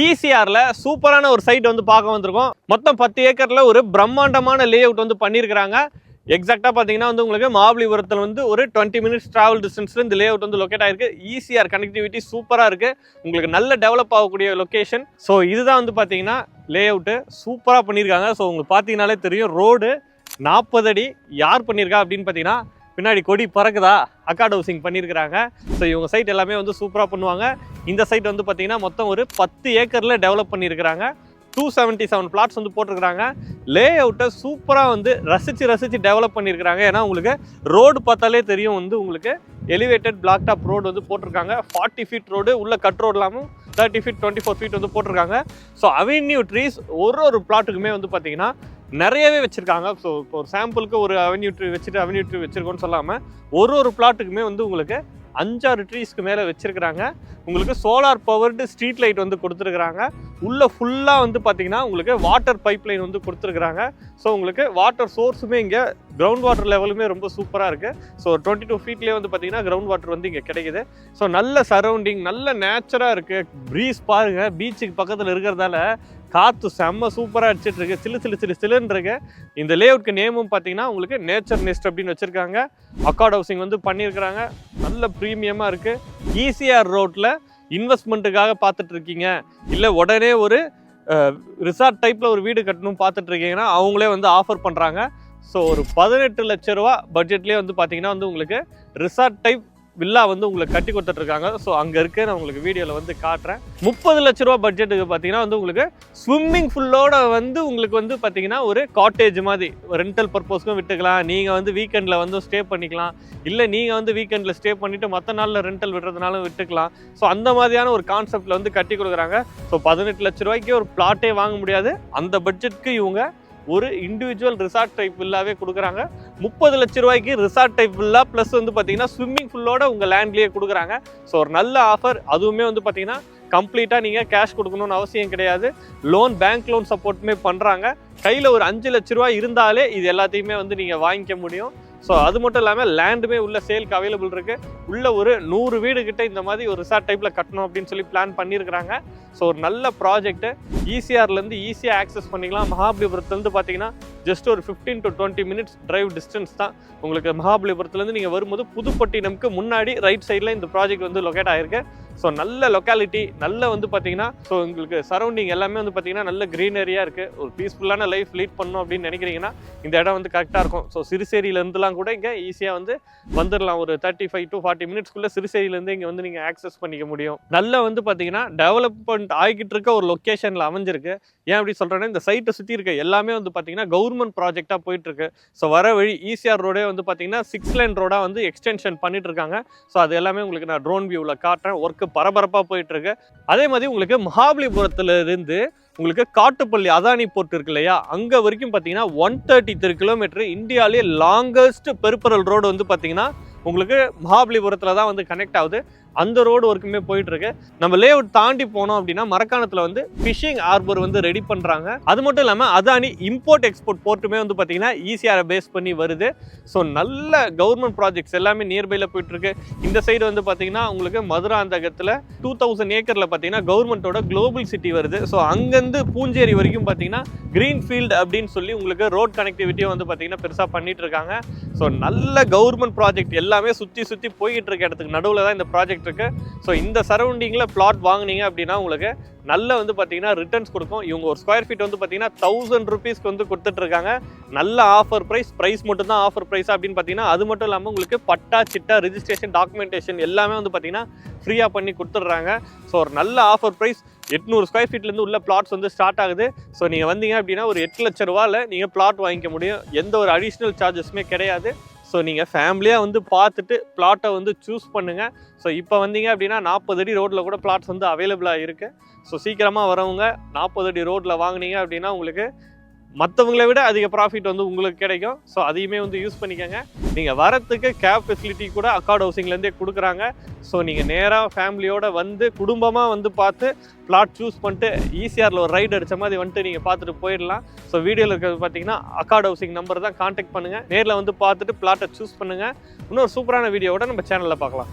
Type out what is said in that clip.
ஈசிஆர்ல சூப்பரான ஒரு சைட் வந்து பார்க்க வந்திருக்கோம். மொத்தம் 10 ஏக்கர்ல ஒரு பிரம்மாண்டமான லே அவுட் வந்து பண்ணியிருக்கிறாங்க. எக்ஸாக்டா பார்த்தீங்கன்னா வந்து உங்களுக்கு மகாபலிபுரத்தில் வந்து ஒரு 20 மினிட்ஸ் டிராவல் டிஸ்டன்ஸ்ல இந்த லே அவுட் வந்து லொக்கேட் ஆயிருக்கு. ஈசிஆர் கனெக்டிவிட்டி சூப்பராக இருக்கு, உங்களுக்கு நல்ல டெவலப் ஆகக்கூடிய லொக்கேஷன். ஸோ இதுதான் வந்து பார்த்தீங்கன்னா லே அவுட்டு சூப்பராக பண்ணியிருக்காங்க. ஸோ உங்களுக்கு பார்த்தீங்கன்னாலே தெரியும், ரோடு 40 அடி. யார் பண்ணியிருக்கா அப்படின்னு பார்த்தீங்கன்னா பின்னாடி கொடி பறக்குதா, அக்காட் ஹவுசிங் பண்ணியிருக்கிறாங்க. ஸோ இவங்க சைட் எல்லாமே வந்து சூப்பராக பண்ணுவாங்க. இந்த சைட் வந்து பார்த்தீங்கன்னா மொத்தம் ஒரு 10 ஏக்கரில் டெவலப் பண்ணியிருக்கிறாங்க. 277 பிளாட்ஸ் வந்து போட்டிருக்கிறாங்க. லே அவுட்டை சூப்பராக வந்து ரசித்து டெவலப் பண்ணியிருக்கிறாங்க. ஏன்னா உங்களுக்கு ரோடு பார்த்தாலே தெரியும், வந்து உங்களுக்கு எலிவேட்டட் பிளாக் டாப் ரோடு வந்து போட்டிருக்காங்க. 40 ஃபீட் ரோடு, உள்ள கட் ரோடு இல்லாமல் 30 ஃபீட் 24 ஃபீட் வந்து போட்டிருக்காங்க. ஸோ அவென்யூ ட்ரீஸ் ஒரு பிளாட்டுக்குமே வந்து பார்த்தீங்கன்னா நிறையவே வச்சுருக்காங்க. ஸோ இப்போ ஒரு சாம்பிளுக்கு ஒரு அவென்யூ ட்ரீ வச்சுருக்கோன்னு சொல்லாமல் ஒரு பிளாட்டுக்குமே வந்து உங்களுக்கு 5-6 ட்ரீஸ்க்கு மேலே வச்சுருக்கிறாங்க. உங்களுக்கு சோலார் பவர்டு ஸ்ட்ரீட் லைட் வந்து கொடுத்துருக்குறாங்க. உள்ளே ஃபுல்லாக வந்து பார்த்தீங்கன்னா உங்களுக்கு வாட்டர் பைப் லைன் வந்து கொடுத்துருக்குறாங்க. ஸோ உங்களுக்கு வாட்டர் சோர்ஸுமே இங்கே கிரவுண்ட் வாட்டர் லெவலுமே ரொம்ப சூப்பராக இருக்குது. ஸோ 22 ஃபீட்லேயே வந்து பார்த்தீங்கன்னா கிரவுண்ட் வாட்டர் வந்து இங்கே கிடைக்குது. ஸோ நல்ல சரௌண்டிங், நல்ல நேச்சராக இருக்குது. ப்ரீஸ் பாருங்கள், பீச்சுக்கு பக்கத்தில் இருக்கிறதால காற்று செம்ம சூப்பராக அடிச்சிட்டு இருக்கு, சில்லுன்னு இருக்கு. இந்த லே அவுட்க்கு நேமும் பார்த்தீங்கன்னா உங்களுக்கு நேச்சர் நெஸ்ட் அப்படின்னு வச்சுருக்காங்க. அக்காட் ஹவுசிங் வந்து பண்ணியிருக்கிறாங்க. நல்ல ப்ரீமியமாக இருக்குது. ஈசிஆர் ரோட்டில் இன்வெஸ்ட்மெண்ட்டுக்காக பார்த்துட்டு இருக்கீங்க, இல்லை உடனே ஒரு ரிசார்ட் டைப்பில் ஒரு வீடு கட்டணும் பார்த்துட்டு இருக்கீங்கன்னா அவங்களே வந்து ஆஃபர் பண்ணுறாங்க. ஸோ ஒரு 18 லட்ச ரூபா பட்ஜெட்லேயே வந்து பார்த்தீங்கன்னா வந்து உங்களுக்கு ரிசார்ட் டைப் வில்லா வந்து உங்களுக்கு கட்டி கொடுத்துட்ருக்காங்க. ஸோ அங்கே இருக்க நான் உங்களுக்கு வீடியோவில் வந்து காட்டுறேன். 30 லட்ச ரூபா பட்ஜெட்டுக்கு பார்த்தீங்கன்னா வந்து உங்களுக்கு ஸ்விம்மிங் ஃபுல்லோட வந்து உங்களுக்கு வந்து பார்த்தீங்கன்னா ஒரு காட்டேஜ் மாதிரி ரெண்டல் பர்பஸ்க்கும் விட்டுக்கலாம். நீங்கள் வந்து வீக்கெண்டில் வந்து ஸ்டே பண்ணிக்கலாம், இல்லை நீங்கள் வந்து வீக்கெண்டில் ஸ்டே பண்ணிவிட்டு மற்ற நாளில் ரெண்டல் விடுறதுனாலும் விட்டுக்கலாம். ஸோ அந்த மாதிரியான ஒரு கான்செப்டில் வந்து கட்டி கொடுக்குறாங்க. ஸோ 18 லட்ச ரூபாய்க்கு ஒரு பிளாட்டே வாங்க முடியாது. அந்த பட்ஜெட்டுக்கு இவங்க ஒரு இண்டிவிஜுவல் ரிசார்ட் டைப் வில்லாவே கொடுக்குறாங்க. 30 லட்ச ரூபாய்க்கு ரிசார்ட் டைப் வில்லா ப்ளஸ் வந்து பார்த்தீங்கன்னா ஸ்விம்மிங் ஃபுல்லோட உங்கள் லேண்ட்லேயே கொடுக்குறாங்க. ஸோ ஒரு நல்ல ஆஃபர். அதுவுமே வந்து பார்த்தீங்கன்னா கம்ப்ளீட்டாக நீங்கள் கேஷ் கொடுக்கணும்னு அவசியம் கிடையாது. பேங்க் லோன் சப்போர்ட்டுமே பண்ணுறாங்க. கையில் ஒரு 5 லட்ச ரூபா இருந்தாலே இது எல்லாத்தையுமே வந்து நீங்கள் வாங்கிக்க முடியும். ஸோ அது மட்டும் இல்லாமல் லேண்டுமே உள்ள சேலுக்கு அவைலபிள் இருக்குது. உள்ள ஒரு 100 வீடு கிட்ட இந்த மாதிரி ஒரு ரிசார்ட் டைப்பில் கட்டணும் அப்படின்னு சொல்லி பிளான் பண்ணியிருக்கிறாங்க. ஸோ ஒரு நல்ல ப்ராஜெக்ட்டு. ஈசிஆர்லேருந்து ஈஸியாக ஆக்சஸ் பண்ணிக்கலாம். மகாபலிபுரத்துலேருந்து பார்த்தீங்கன்னா ஜஸ்ட் ஒரு 15 to 20 மினிட்ஸ் டிரைவ் டிஸ்டன்ஸ் தான். உங்களுக்கு மகாபலிபுரத்துலேருந்து நீங்கள் வரும்போது புதுப்பட்டினம்க்கு முன்னாடி ரைட் சைடில் இந்த ப்ராஜெக்ட் வந்து லொக்கேட் ஆகிருக்கு. ஸோ நல்ல லொக்காலிட்டி, நல்ல வந்து பார்த்தீங்கன்னா ஸோ உங்களுக்கு சரௌண்டிங் எல்லாமே வந்து பார்த்தீங்கன்னா நல்ல க்ரீனரியாக இருக்குது. ஒரு பீஸ்ஃபுல்லான லைஃப் லீட் பண்ணணும் அப்படின்னு நினைக்கிறீங்கன்னா இந்த இடம் வந்து கரெக்டாக இருக்கும். ஸோ சிறுசேரியிலேருந்துலாம் கூட இங்கே ஈஸியாக வந்து வந்துடலாம். ஒரு 35 to 40 மினிட்ஸ்க்குள்ளே சிறுசேரியிலேருந்து இங்கே வந்து நீங்கள் ஆக்சஸ் பண்ணிக்க முடியும். நல்ல வந்து பார்த்தீங்கன்னா டெவலப்மெண்ட் ஆகிக்கிட்டு இருக்க ஒரு லொக்கேஷனில் அமைஞ்சிருக்கு. ஏன் அப்படி சொல்கிறேன்னா, இந்த சைட்டை சுற்றி இருக்க எல்லாமே வந்து பார்த்தீங்கன்னா கவர்மெண்ட் ப்ராஜெக்டாக போயிட்டுருக்கு. ஸோ வர வழி ஈசிஆர் ரோடே வந்து பார்த்தீங்கன்னா 6 லேன் ரோடாக வந்து எக்ஸ்டென்ஷன் பண்ணிட்டு இருக்காங்க. ஸோ அது எல்லாமே உங்களுக்கு நான் ட்ரோன் வியூவில் காட்டுறேன். ஒர்க்கு பரபரப்பாக போயிட்டுருக்கு. அதே மாதிரி உங்களுக்கு மகாபலிபுரத்துலேருந்து உங்களுக்கு காட்டுப்பள்ளி அதானி போர்ட் இருக்கு இல்லையா, அங்கே வரைக்கும் பார்த்தீங்கன்னா 133 கிலோமீட்டர் இந்தியாவிலே லாங்கஸ்ட் பெரிபரல் ரோடு வந்து பார்த்தீங்கன்னா உங்களுக்கு மகாபலிபுரத்தில் தான் வந்து கனெக்ட் ஆகுது. அந்த ரோடு ஒர்க்குமே போயிட்டு இருக்கு. நம்ம லே அவுட் தாண்டி போனோம் அப்படின்னா மரக்காணத்தில் வந்து ஃபிஷிங் ஹார்பர் வந்து ரெடி பண்ணுறாங்க. அது மட்டும் இல்லாமல் அதானி இம்போர்ட் எக்ஸ்போர்ட் போர்ட்டுமே வந்து பார்த்தீங்கன்னா ஈசிஆரை பேஸ் பண்ணி வருது. ஸோ நல்ல கவர்மெண்ட் ப்ராஜெக்ட்ஸ் எல்லாமே நியர்பையில் போயிட்டு இருக்கு. இந்த சைடு வந்து பார்த்தீங்கன்னா உங்களுக்கு மதுராந்தகத்தில் 2000 ஏக்கரில் பார்த்தீங்கன்னா கவர்மெண்ட்டோட குளோபல் சிட்டி வருது. ஸோ அங்கேருந்து பூஞ்சேரி வரைக்கும் பார்த்தீங்கன்னா கிரீன் ஃபீல்டு அப்படின்னு சொல்லி உங்களுக்கு ரோட் கனெக்டிவிட்டியை வந்து பார்த்தீங்கன்னா பெருசாக பண்ணிட்டு இருக்காங்க. ஸோ நல்ல கவர்மெண்ட் ப்ராஜெக்ட் எல்லாமே சுற்றி போய்கிட்டு இருக்க இடத்துக்கு நடுவில் தான் இந்த ப்ராஜெக்ட் இருக்கு. ஸோ இந்த சரௌண்டிங்கில் பிளாட் வாங்கினீங்க அப்படின்னா உங்களுக்கு நல்ல வந்து பார்த்தீங்கன்னா ரிட்டர்ன்ஸ் கொடுக்கும். இவங்க ஒரு ஸ்கொயர் ஃபீட் வந்து பார்த்தீங்கன்னா 1000 rupeesக்கு வந்து கொடுத்துட்ருக்காங்க. நல்ல ஆஃபர் ப்ரைஸ் மட்டும் தான் ஆஃபர் ப்ரைஸ் அப்படின்னு பார்த்தீங்கன்னா அது மட்டும் இல்லாமல் உங்களுக்கு பட்டா சிட்டா ரிஜிஸ்ட்ரேஷன் டாக்குமெண்டேஷன் எல்லாமே வந்து பார்த்தீங்கன்னா ஃப்ரீயாக பண்ணி கொடுத்துட்றாங்க. ஸோ ஒரு நல்ல ஆஃபர் ப்ரைஸ். 800 ஸ்கொயர் ஃபீட்லேருந்து உள்ள பிளாட்ஸ் வந்து ஸ்டார்ட் ஆகுது. ஸோ நீங்கள் வந்தீங்க அப்படின்னா ஒரு 8 லட்ச ரூபாவில் நீங்கள் பிளாட் வாங்கிக்க முடியும். எந்த ஒரு அடிஷ்னல் சார்ஜஸுமே கிடையாது. ஸோ நீங்கள் ஃபேமிலியாக வந்து பார்த்துட்டு பிளாட்டை வந்து சூஸ் பண்ணுங்கள். ஸோ இப்போ வந்தீங்க அப்படின்னா 40 அடி ரோட்டில் கூட பிளாட்ஸ் வந்து அவைலபிளாக இருக்குது. ஸோ சீக்கிரமாக வரவங்க 40 அடி ரோட்டில் வாங்கினீங்க அப்படின்னா உங்களுக்கு மற்றவங்களை விட அதிக ப்ராஃபிட் வந்து உங்களுக்கு கிடைக்கும். ஸோ அதையுமே வந்து யூஸ் பண்ணிக்கோங்க. நீங்கள் வரத்துக்கு கேப் ஃபெசிலிட்டி கூட அக்காட் ஹவுசிங்லேருந்தே கொடுக்குறாங்க. ஸோ நீங்கள் நேராக ஃபேமிலியோடு வந்து குடும்பமாக வந்து பார்த்து பிளாட் சூஸ் பண்ணிட்டு ஈசிஆரில் ஒரு ரைடு அடித்த மாதிரி வந்துட்டு நீங்கள் பார்த்துட்டு போயிடலாம். ஸோ வீடியோவில் இருக்கிறது பார்த்தீங்கன்னா அக்காட் ஹவுசிங் நம்பர் தான், கான்டாக்ட் பண்ணுங்கள். நேரில் வந்து பார்த்துட்டு பிளாட்டை சூஸ் பண்ணுங்கள். இன்னொரு சூப்பரான வீடியோவோட நம்ம சேனலில் பார்க்கலாம்.